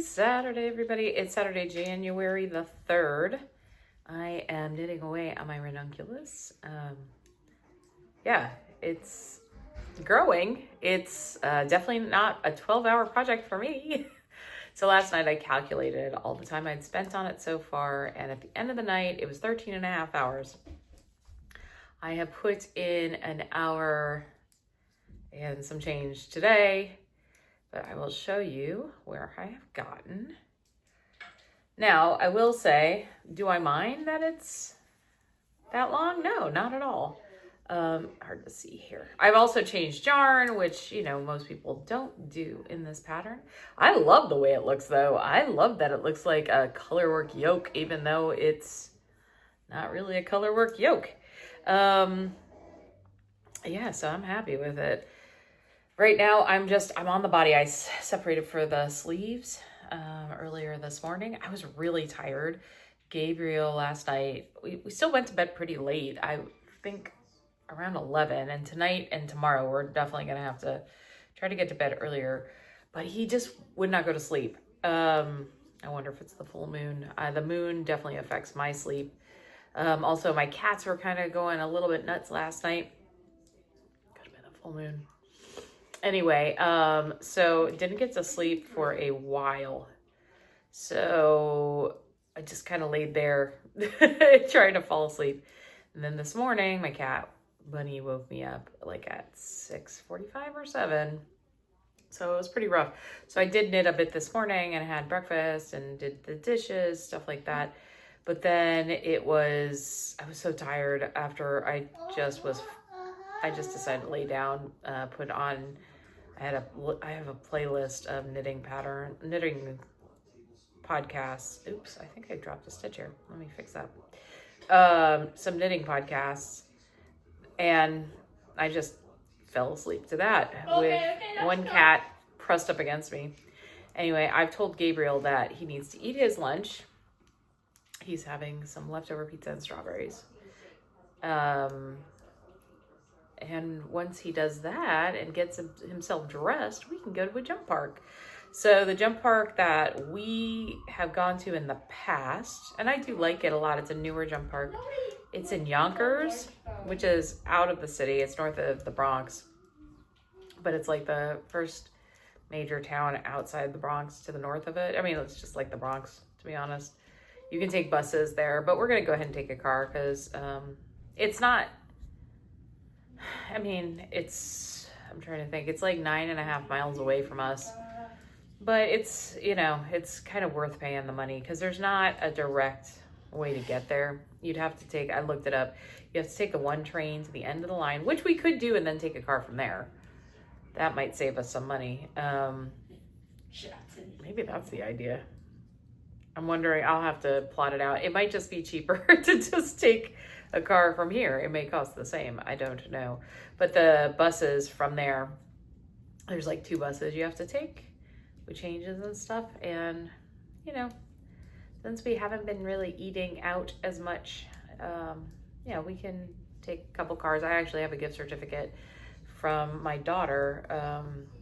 Saturday, everybody. It's Saturday, January the 3rd. I am knitting away on my ranunculus. Yeah, it's growing. It's definitely not a 12-hour project for me. So last night I calculated all the time I'd spent on it so far, and at the end of the night, it was 13 and a half hours. I have put in an hour and some change today, but I will show you where I have gotten. Now, I will say, do I mind that it's that long? No, not at all. Hard to see here. I've also changed yarn, which, most people don't do in this pattern. I love the way it looks, though. I love that it looks like a colorwork yoke, even though it's not really a colorwork yoke. Yeah, so I'm happy with it. Right now, I'm on the body. I separated for the sleeves earlier this morning. I was really tired. Gabriel last night, we still went to bed pretty late. I think around 11. And tonight and tomorrow, we're definitely going to have to try to get to bed earlier. But he just would not go to sleep. I wonder if it's the full moon. The moon definitely affects my sleep. Also, my cats were kind of going a little bit nuts last night. Could have been a full moon. Anyway, so didn't get to sleep for a while. So I just kind of laid there trying to fall asleep. And then this morning, my cat, Bunny, woke me up like at 6:45 or 7. So it was pretty rough. So I did knit a bit this morning and had breakfast and did the dishes, stuff like that. But then I was so tired after I just decided to lay down, put on, I have a playlist of knitting podcasts. Oops, I think I dropped a stitch here. Let me fix that. Some knitting podcasts, and I just fell asleep to that with one cat pressed up against me. Anyway, I've told Gabriel that he needs to eat his lunch. He's having some leftover pizza and strawberries. And once he does that and gets himself dressed, we can go to a jump park. So the jump park that we have gone to in the past, and I do like it a lot. It's a newer jump park. It's in Yonkers, which is out of the city. It's north of the Bronx. But it's like the first major town outside the Bronx to the north of it. I mean, it's just like the Bronx, to be honest. You can take buses there, but we're going to go ahead and take a car because it's not... I'm trying to think. It's like 9.5 miles away from us. But it's kind of worth paying the money because there's not a direct way to get there. You'd have to take, I looked it up. You have to take the one train to the end of the line, which we could do, and then take a car from there. That might save us some money. Maybe that's the idea. I'm wondering, I'll have to plot it out. It might just be cheaper to just take a car from here. It may cost the same. I don't know. But the buses from there, there's like 2 buses you have to take with changes and stuff. And, since we haven't been really eating out as much, we can take a couple cars. I actually have a gift certificate from my daughter.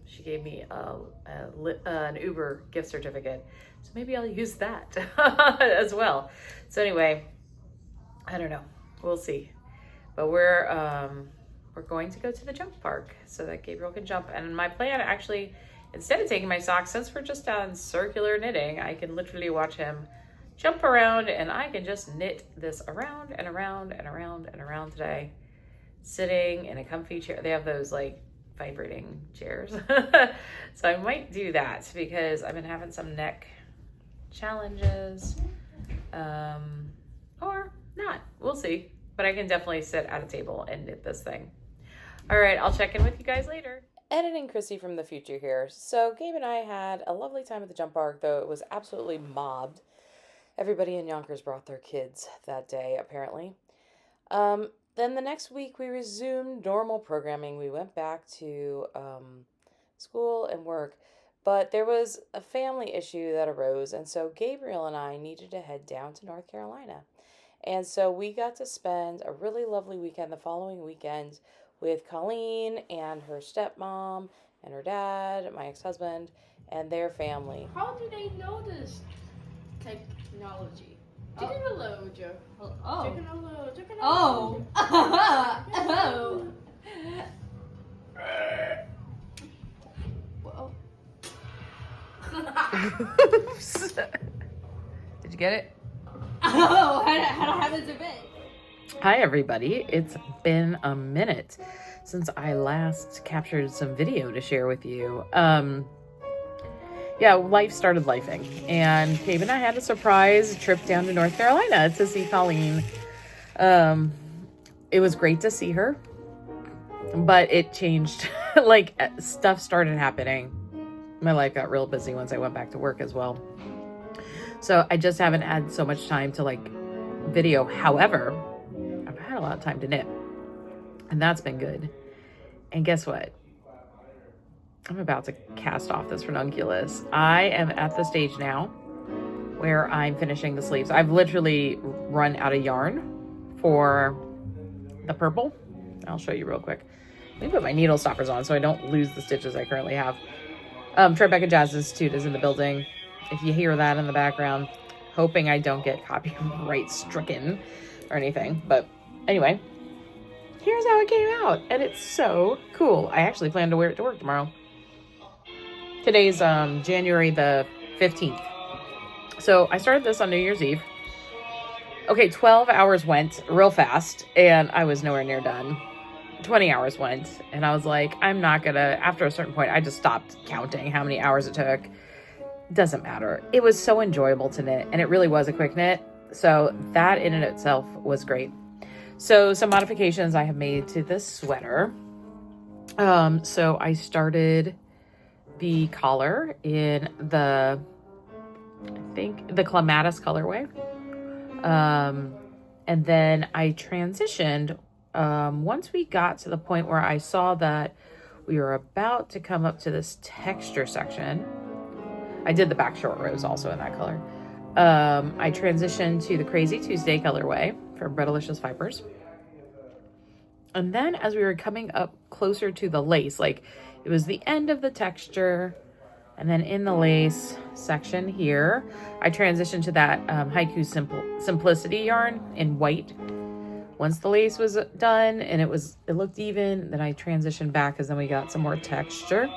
She gave me an Uber gift certificate. So maybe I'll use that as well. So anyway, I don't know. We'll see. But we're going to go to the jump park so that Gabriel can jump. And my plan, actually, instead of taking my socks, since we're just on circular knitting, I can literally watch him jump around, and I can just knit this around and around and around and around today, sitting in a comfy chair. They have those like vibrating chairs. So I might do that because I've been having some neck challenges, or not. We'll see. But I can definitely sit at a table and knit this thing. All right, I'll check in with you guys later. Editing Chrissy from the future here. So Gabe and I had a lovely time at the jump park, though it was absolutely mobbed. Everybody in Yonkers brought their kids that day, apparently. Then the next week we resumed normal programming. We went back to school and work, but there was a family issue that arose, and so Gabriel and I needed to head down to North Carolina. And so we got to spend a really lovely weekend the following weekend with Colleen and her stepmom and her dad, my ex-husband, and their family. How do they know this technology? Hello, Joe. Oh. Oh. Oh. Did you get it? Oh, how happens a bit? Hi everybody, it's been a minute since I last captured some video to share with you. Yeah, life started lifing, and Cave and I had a surprise trip down to North Carolina to see Colleen. It was great to see her, but it changed. Like, stuff started happening. My life got real busy once I went back to work as well. So I just haven't had so much time to like video. However, I've had a lot of time to knit, and that's been good. And guess what? I'm about to cast off this ranunculus. I am at the stage now where I'm finishing the sleeves. I've literally run out of yarn for the purple. I'll show you real quick. Let me put my needle stoppers on so I don't lose the stitches I currently have. Tribeca Jazz Institute is in the building. If you hear that in the background, hoping I don't get copyright stricken or anything. But anyway, here's how it came out. And it's so cool. I actually plan to wear it to work tomorrow. Today's January the 15th. So I started this on New Year's Eve. Okay, 12 hours went real fast, and I was nowhere near done. 20 hours went, and I was like, I'm not gonna, after a certain point, I just stopped counting how many hours it took. Doesn't matter. It was so enjoyable to knit, and it really was a quick knit. So that in and itself was great. So some modifications I have made to this sweater. So I started the collar in the, I think the clematis colorway. And then I transitioned, once we got to the point where I saw that we were about to come up to this texture section. I did the back short rows also in that color. I transitioned to the Crazy Tuesday colorway from Breadalicious Fibers. And then as we were coming up closer to the lace, like it was the end of the texture, and then in the lace section here, I transitioned to that Haiku Simplicity yarn in white. Once the lace was done and it looked even, then I transitioned back because then we got some more texture.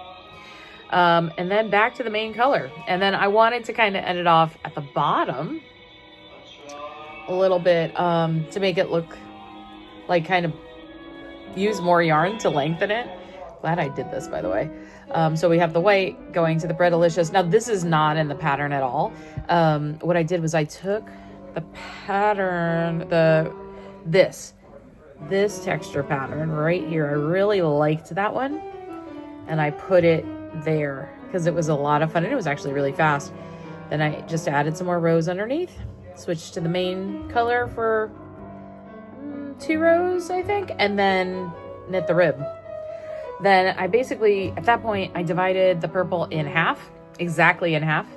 And then back to the main color. And then I wanted to kind of end it off at the bottom a little bit to make it look like kind of use more yarn to lengthen it. Glad I did this, by the way. So we have the white going to the Breadalicious. Now this is not in the pattern at all. What I did was I took the pattern, this texture pattern right here. I really liked that one, and I put it there because it was a lot of fun and it was actually really fast. Then I just added some more rows underneath, switched to the main color for 2 rows, I think, and then knit the rib. Then I basically, at that point, I divided the purple in half, exactly in half,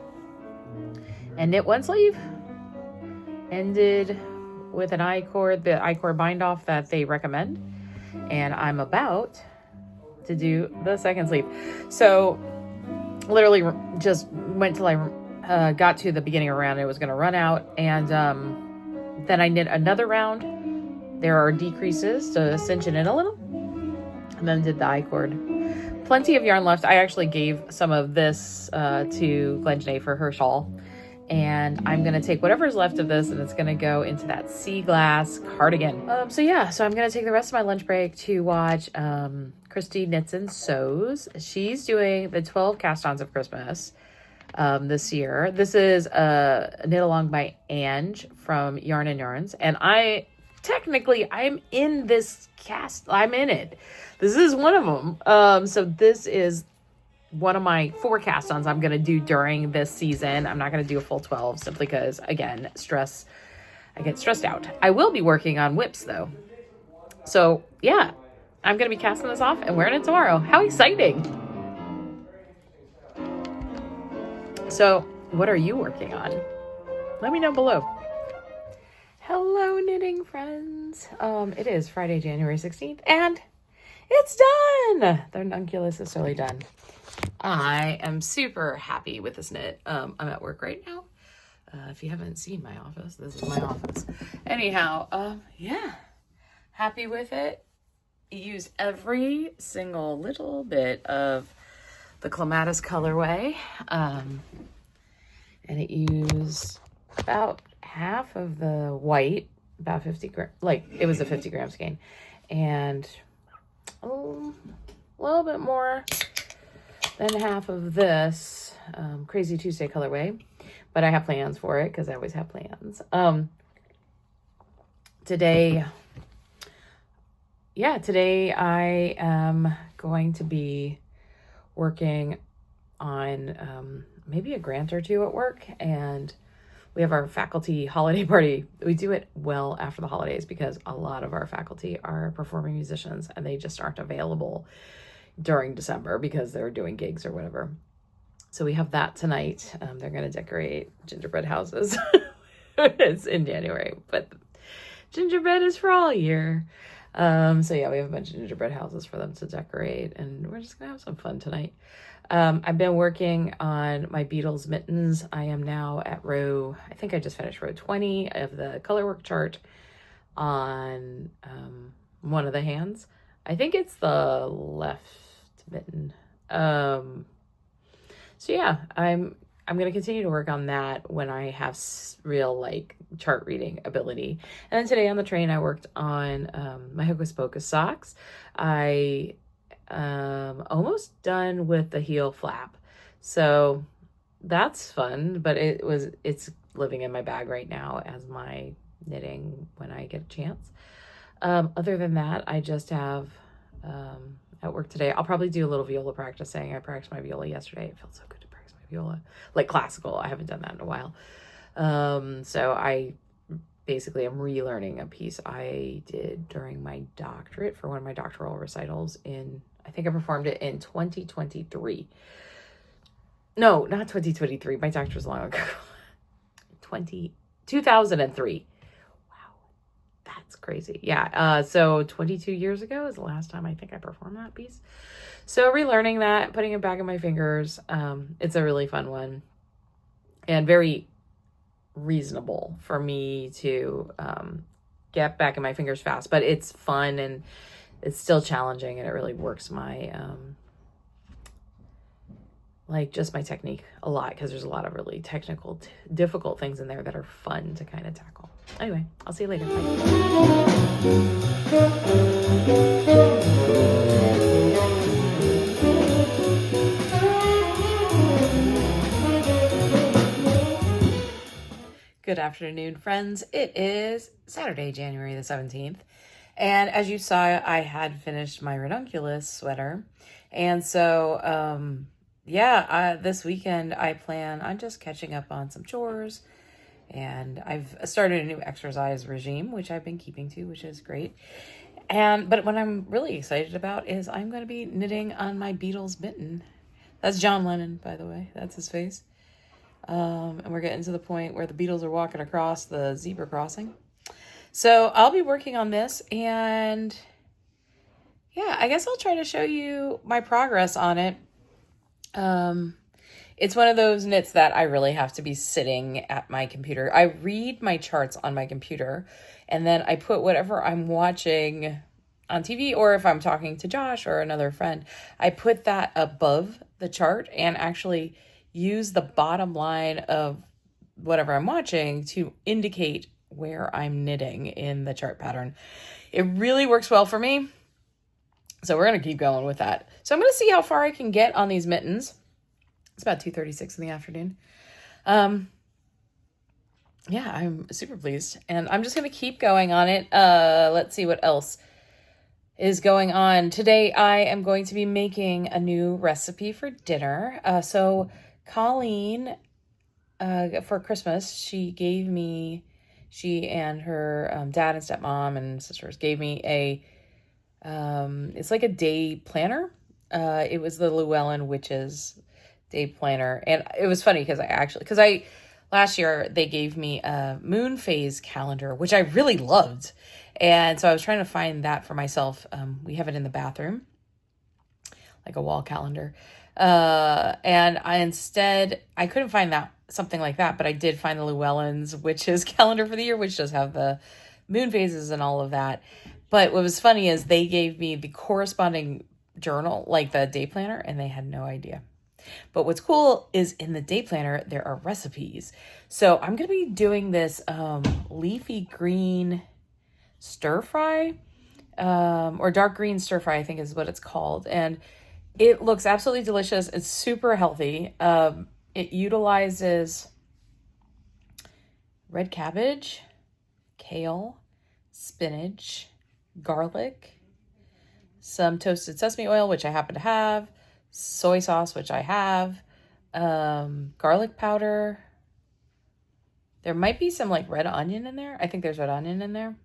and knit one sleeve. Ended with an I-cord, the I-cord bind off that they recommend, and I'm about to do the second sleeve. So literally just went till I got to the beginning of a round. It was going to run out, and then I knit another round. There are decreases to cinch it in a little, and then did the I-cord. Plenty of yarn left. I actually gave some of this to Glen Janae for her shawl, and I'm gonna take whatever's left of this and it's gonna go into that sea glass cardigan. So I'm gonna take the rest of my lunch break to watch Christy Knits and Sews. She's doing the 12 cast-ons of Christmas this year. This is a knit along by Ange from Yarn and Yarns, and I'm in this cast. I'm in it. This is one of them. So this is one of my 4 cast-ons I'm going to do during this season. I'm not going to do a full 12 simply because, again, I get stressed out. I will be working on whips though. So yeah, I'm going to be casting this off and wearing it tomorrow. How exciting. So what are you working on? Let me know below. Hello, knitting friends. It is Friday, January 16th, and It's done. The ranunculus is totally done. I am super happy with this knit. I'm at work right now. If you haven't seen my office, this is my office. Anyhow, yeah, happy with it. Use every single little bit of the Clematis colorway. And it used about half of the white, about 50 grams, like it was a 50 gram skein, and a little bit more than half of this Crazy Tuesday colorway. But I have plans for it because I always have plans. Today I am going to be working on maybe a grant or two at work, and we have our faculty holiday party. We do it well after the holidays because a lot of our faculty are performing musicians and they just aren't available during December because they're doing gigs or whatever. So we have that tonight. They're going to decorate gingerbread houses. It's in January, but gingerbread is for all year. So yeah, we have a bunch of gingerbread houses for them to decorate, and we're just gonna have some fun tonight. I've been working on my Beatles mittens. I am now at I think I just finished row 20 of the colorwork chart on one of the hands. I think it's the left mitten. So yeah, I'm going to continue to work on that when I have real like chart reading ability. And then today on the train, I worked on my Hocus Pocus socks. I almost done with the heel flap. So that's fun, but it's living in my bag right now as my knitting when I get a chance. Other than that, I just have at work today, I'll probably do a little viola practicing. I practiced my viola yesterday. It felt so good to practice my viola, like classical. I haven't done that in a while. So I basically am relearning a piece I did during my doctorate for one of my doctoral recitals I think I performed it in 2023. No, not 2023. My doctorate was long ago. 2003. That's crazy. Yeah. So 22 years ago is the last time I think I performed that piece. So relearning that, putting it back in my fingers. It's a really fun one and very reasonable for me to get back in my fingers fast, but it's fun and it's still challenging, and it really works my like just my technique a lot, because there's a lot of really technical, difficult things in there that are fun to kind of tackle. Anyway, I'll see you later. Good afternoon, friends. It is Saturday, January the 17th. And as you saw, I had finished my ranunculus sweater. And so, this weekend I plan on just catching up on some chores, and I've started a new exercise regime, which I've been keeping to, which is great. But what I'm really excited about is I'm going to be knitting on my Beatles mitten. That's John Lennon, by the way. That's his face. And we're getting to the point where the Beatles are walking across the zebra crossing. So I'll be working on this, and yeah, I guess I'll try to show you my progress on it. It's one of those knits that I really have to be sitting at my computer. I read my charts on my computer, and then I put whatever I'm watching on TV, or if I'm talking to Josh or another friend, I put that above the chart and actually use the bottom line of whatever I'm watching to indicate where I'm knitting in the chart pattern. It really works well for me. So we're going to keep going with that. So I'm going to see how far I can get on these mittens. It's about 2:36 in the afternoon. Yeah, I'm super pleased. And I'm just going to keep going on it. Let's see what else is going on. Today, I am going to be making a new recipe for dinner. So Colleen, for Christmas, she and her dad and stepmom and sisters gave me it's like a day planner. It was the Llewellyn Witches day planner. And it was funny because last year they gave me a moon phase calendar, which I really loved. And so I was trying to find that for myself. We have it in the bathroom, like a wall calendar. And I couldn't find something like that, but I did find the Llewellyn's Witches calendar for the year, which does have the moon phases and all of that. But what was funny is they gave me the corresponding journal, like the day planner, and they had no idea. But what's cool is in the day planner, there are recipes. So I'm going to be doing this leafy green stir fry, or dark green stir fry, I think is what it's called. And it looks absolutely delicious. It's super healthy. It utilizes red cabbage, kale, spinach, garlic, some toasted sesame oil, which I happen to have, soy sauce, which I have, garlic powder. There might be some like red onion in there. I think there's red onion in there.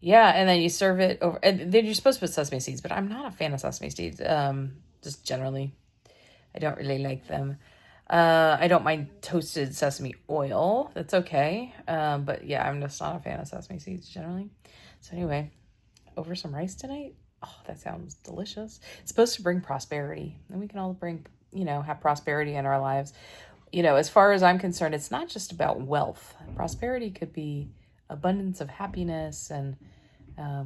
Yeah, and then you serve it over, and then you're supposed to put sesame seeds, but I'm not a fan of sesame seeds. Just generally, I don't really like them. I don't mind toasted sesame oil. That's okay. But yeah, I'm just not a fan of sesame seeds generally. So anyway, over some rice tonight. Oh, that sounds delicious. It's supposed to bring prosperity, and we can all have prosperity in our lives. As far as I'm concerned, it's not just about wealth. Prosperity could be abundance of happiness and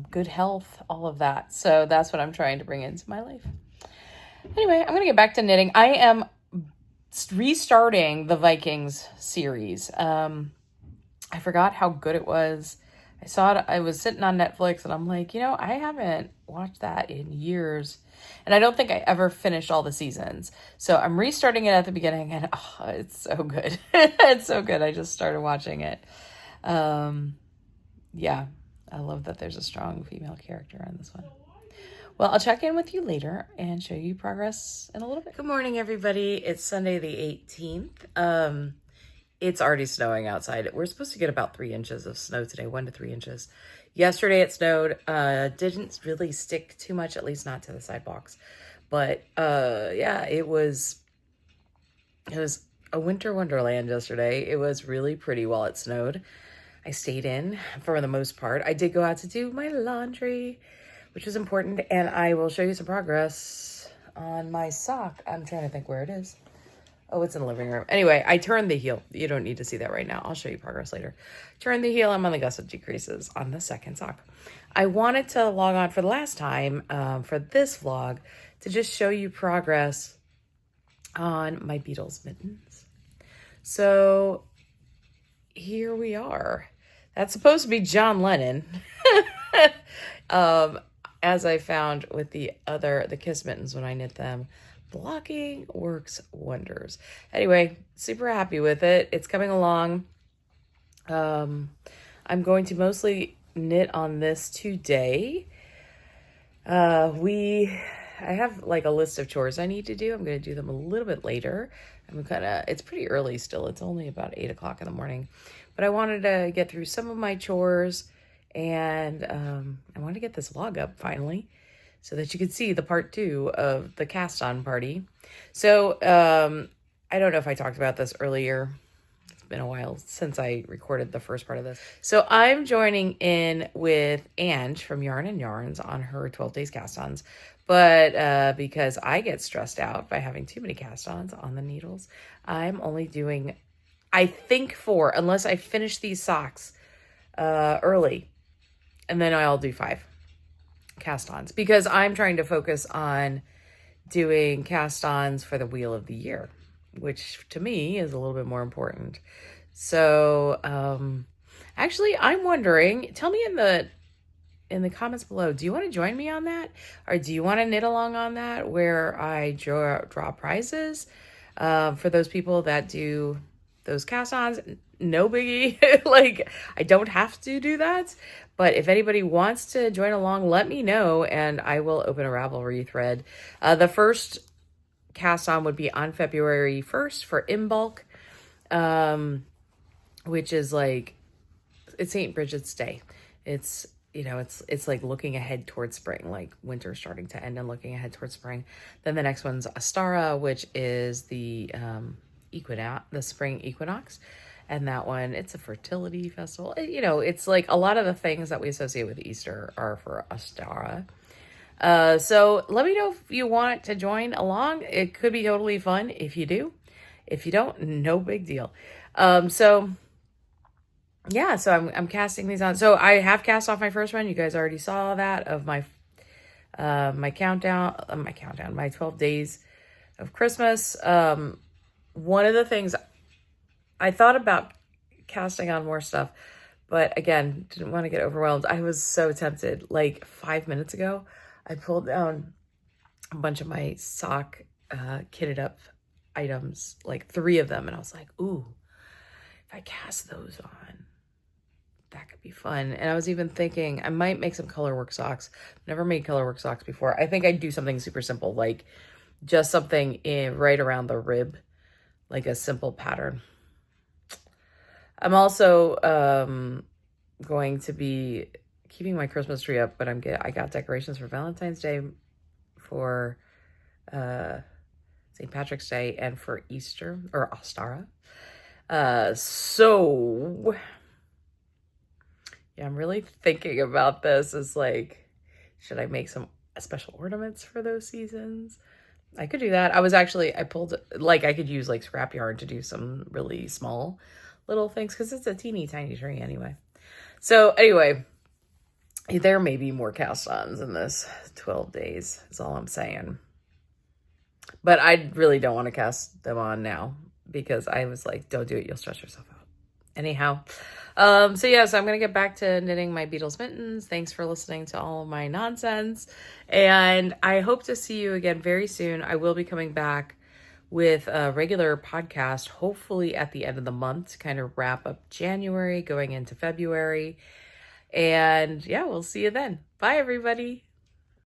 good health, all of that. So that's what I'm trying to bring into my life. Anyway, I'm going to get back to knitting. I am restarting the Vikings series. I forgot how good it was. I saw it, I was sitting on Netflix and I'm like, I haven't watched that in years. And I don't think I ever finished all the seasons. So I'm restarting it at the beginning and it's so good. It's so good. I just started watching it. Yeah, I love that there's a strong female character on this one. Well, I'll check in with you later and show you progress in a little bit. Good morning, everybody. It's Sunday the 18th. It's already snowing outside. We're supposed to get about 3 inches of snow today, 1 to 3 inches. Yesterday it snowed. Didn't really stick too much, at least not to the sidewalks. But yeah, it was a winter wonderland yesterday. It was really pretty while it snowed. I stayed in for the most part. I did go out to do my laundry, which was important, and I will show you some progress on my sock. I'm trying to think where it is. Oh, it's in the living room. Anyway, I turned the heel. You don't need to see that right now. I'll show you progress later. Turn the heel. I'm on the gusset decreases on the second sock. I wanted to log on for the last time for this vlog to just show you progress on my Beatles mittens. So here we are. That's supposed to be John Lennon. As I found with the Kiss mittens when I knit them. Blocking works wonders. Anyway, super happy with it. It's coming along. I'm going to mostly knit on this today. I have like a list of chores I need to do. I'm going to do them a little bit later. It's pretty early still. It's only about 8 o'clock in the morning, but I wanted to get through some of my chores and I want to get this log up finally, so that you can see the part 2 of the cast on party. So I don't know if I talked about this earlier. It's been a while since I recorded the first part of this. So I'm joining in with Ange from Yarn and Yarns on her 12 days cast-ons. But because I get stressed out by having too many cast-ons on the needles, I'm only doing, I think 4, unless I finish these socks early. And then I'll do 5. Cast-ons, because I'm trying to focus on doing cast-ons for the Wheel of the Year, which to me is a little bit more important. So actually I'm wondering, tell me in the comments below, do you want to join me on that, or do you want to knit along on that where I draw prizes for those people that do those cast-ons? No biggie. Like, I don't have to do that. But if anybody wants to join along, let me know, and I will open a Ravelry thread. The first cast-on would be on February 1st for Imbolc, which is like, it's St. Bridget's Day. It's, it's like looking ahead towards spring, like winter starting to end and looking ahead towards spring. Then the next one's Astara, which is the spring equinox. And that one, it's a fertility festival. You know, it's like a lot of the things that we associate with Easter are for Ostara. So let me know if you want to join along. It could be totally fun if you do. If you don't, no big deal. So yeah, so I'm casting these on. So I have cast off my first one. You guys already saw that of my my 12 days of Christmas. One of the things I thought about casting on more stuff, but again, didn't want to get overwhelmed. I was so tempted. Like 5 minutes ago, I pulled down a bunch of my sock kitted up items, like 3 of them, and I was like, ooh, if I cast those on, that could be fun. And I was even thinking I might make some colorwork socks. Never made colorwork socks before. I think I'd do something super simple, like just something right around the rib, like a simple pattern. I'm also going to be keeping my Christmas tree up, but I got decorations for Valentine's Day, for St. Patrick's Day, and for Easter or Ostara. So yeah, I'm really thinking about this as like, should I make some special ornaments for those seasons? I could do that. I pulled, like, I could use like scrap yarn to do some really small little things because it's a teeny tiny tree anyway. So anyway, there may be more cast-ons in this 12 days is all I'm saying. But I really don't want to cast them on now because I was like, don't do it. You'll stress yourself out. Anyhow, so yeah, so I'm going to get back to knitting my Beetles Mittens. Thanks for listening to all of my nonsense. And I hope to see you again very soon. I will be coming back with a regular podcast, hopefully at the end of the month, to kind of wrap up January, going into February. And yeah, we'll see you then. Bye, everybody.